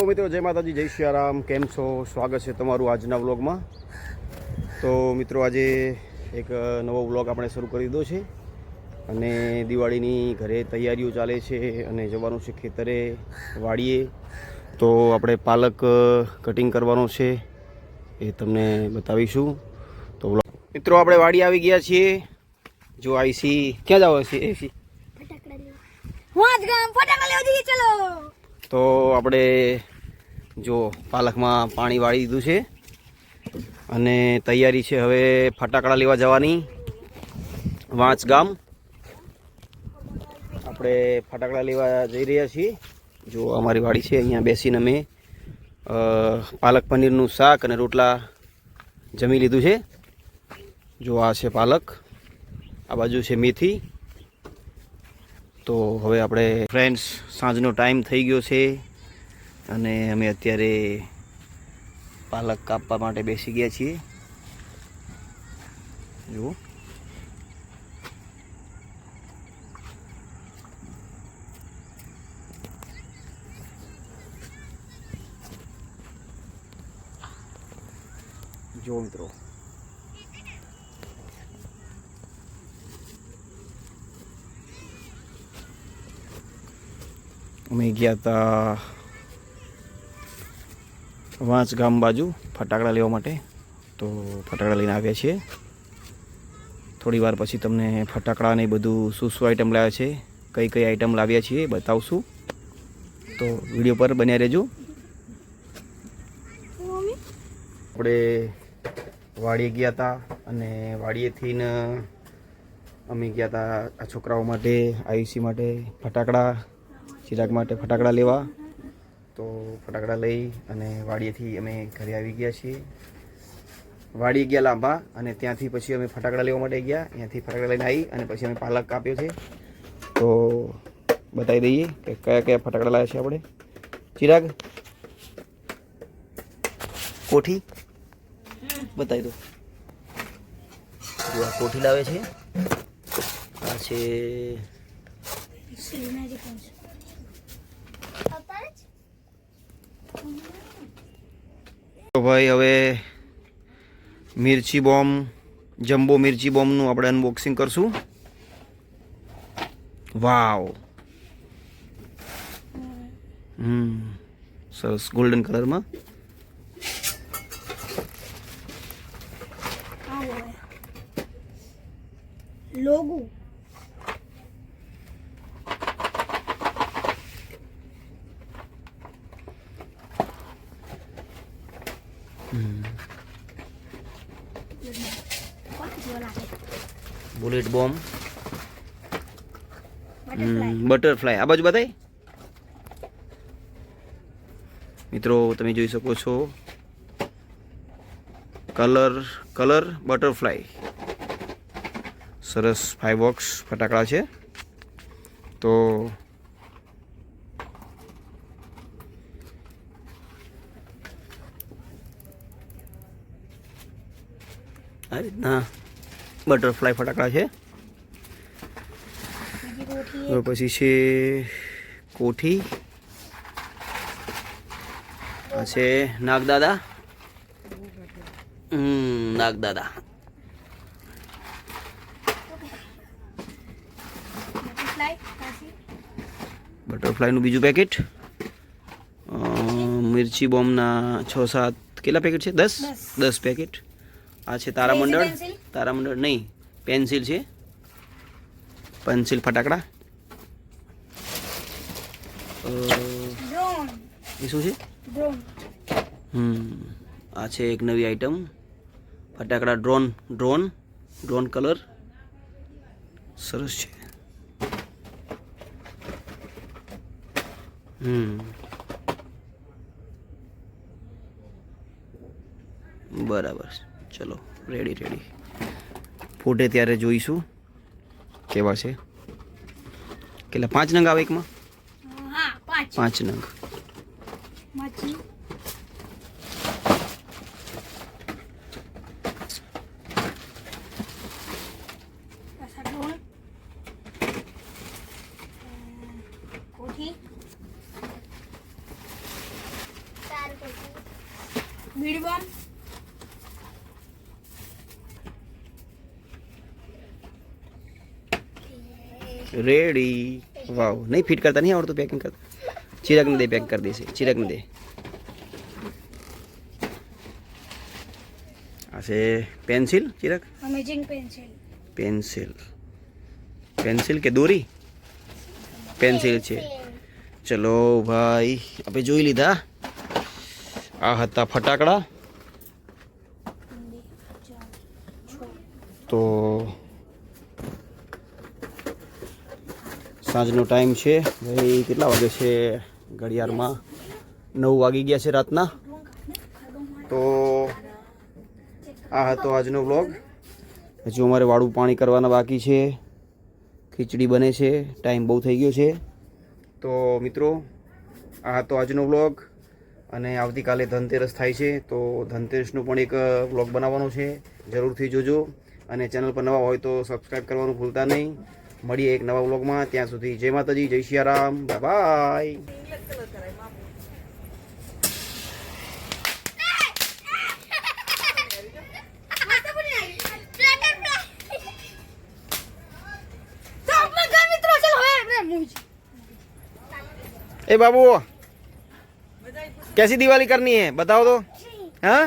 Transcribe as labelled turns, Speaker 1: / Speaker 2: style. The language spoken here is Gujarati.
Speaker 1: મિત્રો જય માતાજી જય સિયારામ કેમ છો સ્વાગત છે તમારું આજના વ્લોગમાં। તો મિત્રો આજે એક નવો વ્લોગ આપણે શરૂ કરી દીધો છે અને દિવાળીની ઘરે તૈયારીઓ ચાલે છે અને જવાનું છે ખેતરે વાડીએ। તો આપણે પાલક કટિંગ કરવાનો છે એ તમને બતાવીશું। તો મિત્રો આપણે વાડી આવી ગયા છીએ। જો આઈસી ક્યાં જાવ છે એસી
Speaker 2: ફટાકડા લેવા જઈએ ચલો।
Speaker 1: તો આપણે જો પાલકમાં પાણી વાળી દીધું છે અને તૈયારી છે હવે ફટાકડા લેવા જવાની વાંચ ગામ। આપણે ફટાકડા લેવા જઈ રહ્યા છીએ। જો અમારી વાડી છે, અહીંયા બેસીને અમે પાલક પનીરનું શાક અને રોટલા જમી લીધું છે। જો આ છે પાલક, આ બાજુ છે મેથી। તો હવે આપણે ફ્રેન્ડ્સ સાંજનો ટાઈમ થઈ ગયો છે અને અમે અત્યારે પાલક કાપવા માટે બેસી ગયા છીએ। જુઓ જો મિત્રો અમે ગયા હતા વાંચ ગામ બાજુ ફટાકડા લેવા માટે। તો ફટાકડા લઈને આવ્યા છીએ। થોડી વાર પછી તમને ફટાકડા ને બધું શું શું આઈટમ લાવ્યા છે, કઈ કઈ આઈટમ લાવ્યા છીએ બતાવશું। તો વિડીયો પર બન્યા રહેજો। આપણે વાડીએ ગયા હતા અને વાડીએથી અમે ગયા હતા આ છોકરાઓ માટે આયુષી માટે ફટાકડા, ચિરાગ માટે ફટાકડા લેવા। તો ફટાકડા લઈ અને વાડીએથી અમે ઘરે આવી ગયા છીએ। વાડીએ ગયા લાંબા અને ત્યાંથી પછી અમે ફટાકડા લેવા માટે ગયા। ત્યાંથી ફટાકડા લઈને આવી અને પછી અમે પાલક કાપ્યો છે। તો બતાવી દઈએ કે કયા કયા ફટાકડા લાવ્યા છે આપણે। ચિરાગ કોઠી બતાવી દો। જો આ કોઠી લાવે છે, આ છે તો ભાઈ હવે મિર્ચી બોમ્બ, જમ્બો મિર્ચી બોમ્બનું આપણે અનબોક્સિંગ કરશું। વાવ, સરસ ગોલ્ડન કલરમાં।
Speaker 2: લોગો
Speaker 1: બુલેટ બોમ્બ, બટરફ્લાય આ બાજુ બતાય મિત્રો, તમે જોઈ શકો છો કલર બટરફ્લાય। સરસ 5 બોક્સ ફટાકડા છે। તો આ રીતના બટરફ્લાય ફટાકડા છે। હવે પછી છે કોઠી, આ છે નાગદાદા, નાગદાદા। બટરફ્લાયનું બીજું પેકેટ। મિર્ચી બોમ્બના 6-7 કેટલા પેકેટ છે? 10 પેકેટ। આ છે તારામંડળ નહીં, પેન્સિલ છે, પેન્સિલ ફટાકડા। એ શું છે? આ છે એક નવી આઈટમ ફટાકડા, ડ્રોન કલર સરસ છે। બરાબર, ચલો રેડી ફૂટે ત્યારે જોઈશું કેવા છે। કેટલા 5 નંગ આવે એકમાં? 5 નંગ।
Speaker 2: बीड़ी बम
Speaker 1: રેડી. વાવ, નહીં ફિટ કરતા નહીં આવડતું પેકિંગ કરતા. ચિરાગને દે, પેક કરી દેશે. ચિરાગને દે. આ છે pencil. Chirag,
Speaker 2: amazing pencil
Speaker 1: pencil. Pencil કે દોરી? પેન્સિલ છે. ચલો ભાઈ, આપણે જોઈ લીધા. આ હતા ફટાકડા. તો સાંજનો ટાઈમ છે ભાઈ. કેટલા વાગે છે ઘડિયાળમાં? 9 વાગી ગયા છે રાતના. તો આ હતો આજનો વ્લોગ. હજુ અમારે વાળું પાણી કરવાના બાકી છે. ખીચડી બને છે. ટાઈમ બહુ થઈ ગયો છે. તો મિત્રો, આ હતો આજનો વ્લોગ. અને આવતીકાલે ધનતેરસ થાય છે, તો ધનતેરસનો પણ એક વ્લોગ બનાવવાનો છે. જરૂરથી જોજો. અને ચેનલ પર નવા હોય તો સબસ્ક્રાઈબ કરવાનું ભૂલતા નહીં. મળીએ એક નવા વ્લોગમાં. ત્યાં સુધી જય માતાજી, જય સિયારામ, બાય બાય. ए बाबू, कैसी दिवाली करनी है बताओ तो. हाँ,